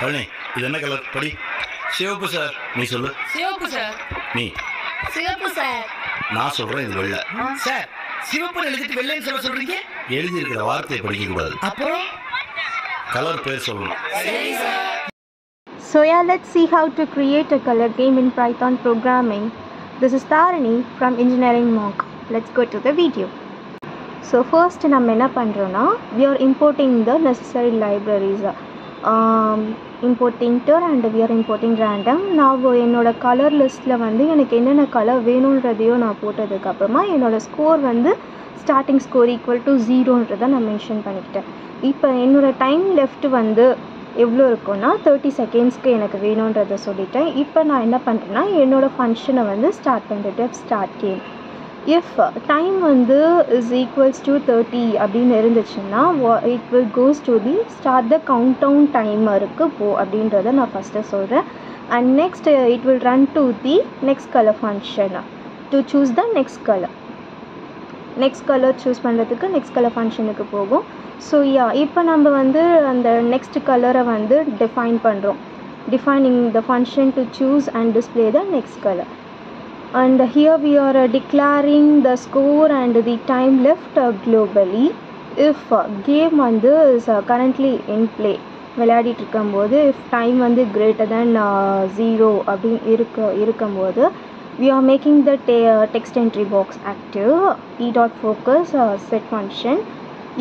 பழனி இது என்ன கலர் படி. சிவப்பு சார். நீ சொல்லு. சிவப்பு சார். நீ சிவப்பு சார். நான் சொல்றேன் இது வெள்ளை சார். சிவப்பு எழுதிட்டு வெள்ளைன்னு சொல்றீங்க. எழுதி இருக்கிற வார்த்தையை படிக்க கூடாது. அப்புறம் கலர் பேர் சொல்லணும். சரி sir. So yeah, let's see how to create a color game in Python programming. This is Tarini from Engineering Monk. Let's go to the video. So first நம்ம என்ன பண்ணுறோன்னா, we are importing the necessary libraries. Importing ter and we are importing random. நான் என்னோட colour லிஸ்ட்டில் வந்து எனக்கு என்னென்ன colour வேணுன்றதையும் நான் போட்டதுக்கப்புறமா என்னோடய ஸ்கோர் வந்து ஸ்டார்டிங் ஸ்கோர் ஈக்குவல் டு 0ன்றதை நான் மென்ஷன் பண்ணிக்கிட்டேன். இப்போ என்னோடய டைம் லெஃப்ட் வந்து எவ்வளோ இருக்குன்னா 30 செகண்ட்ஸ்க்கு எனக்கு வேணுன்றதை சொல்லிட்டேன். இப்போ நான் என்ன பண்ணுறேன்னா, என்னோடய ஃபங்க்ஷனை வந்து ஸ்டார்ட் பண்ணிட்டு ஸ்டார்ட் கேம். இஃப் டைம் வந்து இஸ் ஈக்குவல்ஸ் டு 30 அப்படின்னு இருந்துச்சுன்னா it will goes to the start the countdown டைமருக்கு போ அப்படின்றத நான் ஃபஸ்ட்டு சொல்கிறேன். And next it will run to the next colour function to choose the next colour. Next colour choose பண்ணுறதுக்கு next colour ஃபங்க்ஷனுக்கு போகும். ஸோ இப்போ நம்ம வந்து அந்த நெக்ஸ்ட் கலரை வந்து டிஃபைன் பண்ணுறோம். Defining the function to choose and display the next colour. And here we are declaring the score and the time left globally. If game வந்து is currently in play விளையாடிட்டு இருக்கும்போது if time வந்து greater than 0 அப்படின்னு இருக்கும்போது we are making the text entry box active. e.focus set function.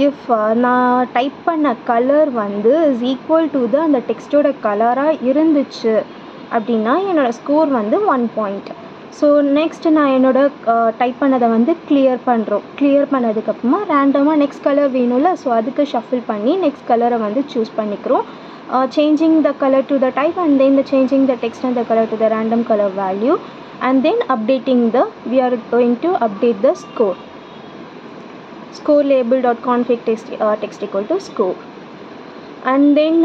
if நான் type பண்ண colour வந்து is equal to the அந்த டெக்ஸ்டோட கலராக இருந்துச்சு அப்படின்னா என்னோடய ஸ்கோர் வந்து 1 பாயிண்ட். ஸோ நெக்ஸ்ட் நான் என்னோடய டைப் பண்ணதை வந்து கிளியர் பண்ணுறோம். கிளியர் பண்ணதுக்கப்புறமா ரேண்டமாக நெக்ஸ்ட் கலர் வேணும்ல, ஸோ அதுக்கு ஷஃபில் பண்ணி நெக்ஸ்ட் கலரை வந்து சூஸ் பண்ணிக்கிறோம். Changing the colour to the type and then the changing the text and the colour to the random colour value and then updating the we are going to update the score. Score label.config text equal to score. And then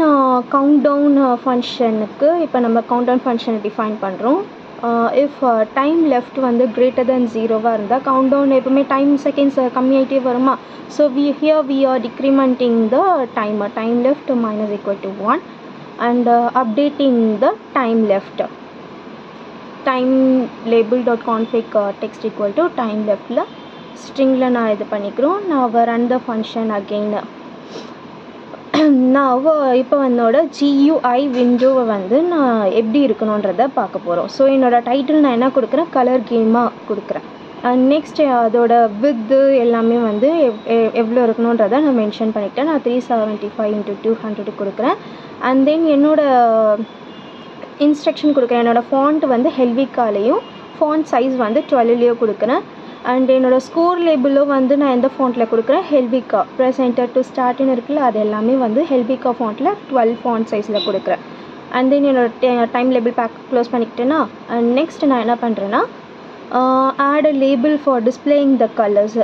countdown ஃபங்க்ஷனுக்கு இப்போ நம்ம countdown ஃபங்க்ஷனை define பண்ணுறோம். If time left வந்து greater than 0வாக இருந்தால் countdown எப்பவுமே time seconds கம்மியாகிட்டே வருமா. So we are decrementing the timer. Time left minus equal to 1 and updating the time left. Time label.config text equal to time leftல ஸ்ட்ரிங்கில் நான் இது பண்ணிக்கிறோம். நான் run the function again. நான் இப்போ என்னோட GUI விண்டோவை வந்து நான் எப்படி இருக்கணுன்றதை பார்க்க போகிறோம். ஸோ என்னோடய டைட்டில் நான் என்ன கொடுக்குறேன், கலர் கேமாக கொடுக்குறேன். அண்ட் நெக்ஸ்ட் அதோட வித்து எல்லாமே வந்து எவ்வளோ இருக்கணுன்றதை நான் மென்ஷன் பண்ணிக்கிட்டேன். நான் 375x200 கொடுக்குறேன். அண்ட் தென் என்னோடய இன்ஸ்ட்ரக்ஷன் கொடுக்குறேன். என்னோடய ஃபாண்ட் வந்து ஹெல்விக்காலேயும் ஃபாண்ட் சைஸ் வந்து 12லேயும் கொடுக்குறேன். அண்ட் என்னோடய ஸ்கோர் லேபிளும் வந்து நான் எந்த ஃபாண்ட்டில் கொடுக்குறேன், ஹெல்விக்கா. ப்ரெஸ் என்டர் டு ஸ்டார்ட்னு இருக்குல்ல, அது எல்லாமே வந்து ஹெல்விக்கா ஃபாண்ட்டில் 12 ஃபாண்ட் சைஸில் கொடுக்குறேன். அண்ட் தென் என்னோடய டைம் லேபிள் பேக் க்ளோஸ் பண்ணிக்கிட்டேன்னா அண்ட் நெக்ஸ்ட் நான் என்ன பண்ணுறேன்னா add a label for displaying the colours.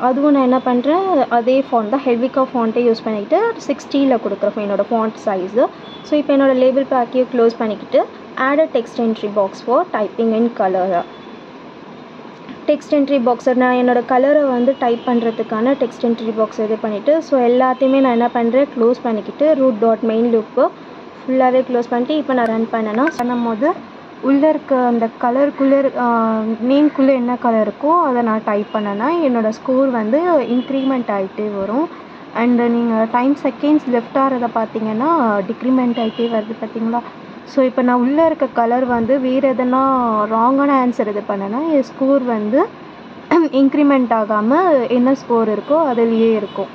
அதுவும் நான் என்ன பண்ணுறேன், அதே ஃபாண்ட் தான் ஹெல்விக்கா ஃபாண்ட்டை யூஸ் பண்ணிக்கிட்டு 60ல் கொடுக்குறேன் என்னோடய ஃபாண்ட் சைஸு. ஸோ இப்போ என்னோடய லேபிள் பேக்கையும் க்ளோஸ் பண்ணிக்கிட்டு add a text entry box for typing in colour. Text entry பாக்ஸை நான் என்னோடய கலரை வந்து டைப் பண்ணுறதுக்கான டெக்ஸ்ட் என்ட்ரி பாக்ஸ் இது பண்ணிவிட்டு ஸோ எல்லாத்தையுமே நான் என்ன பண்ணுறேன், க்ளோஸ் பண்ணிக்கிட்டு root.main லூப்பு ஃபுல்லாகவே க்ளோஸ் பண்ணிட்டு இப்போ நான் ரன் பண்ணும் போது உள்ளே இருக்க அந்த கலருக்குள்ளே நேம்குள்ளே என்ன கலர் இருக்கோ அதை நான் டைப் பண்ணேன்னா என்னோடய ஸ்கோர் வந்து இன்க்ரீமெண்ட் ஆகிட்டே வரும். அண்டு நீங்கள் டைம் செகண்ட்ஸ் லெஃப்ட் ஆகிறத பார்த்தீங்கன்னா டிக்ரிமெண்ட் ஆகிட்டே வருது பார்த்தீங்களா. ஸோ இப்போ நான் உள்ளே இருக்க கலர் வந்து வேறு எதனா ராங்கான ஆன்சர் இது பண்ணேன்னா என் ஸ்கோர் வந்து இன்க்ரிமெண்ட் ஆகாமல் என்ன ஸ்கோர் இருக்கோ அதிலேயே இருக்கும்.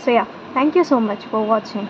So thank you so much for வாட்சிங்.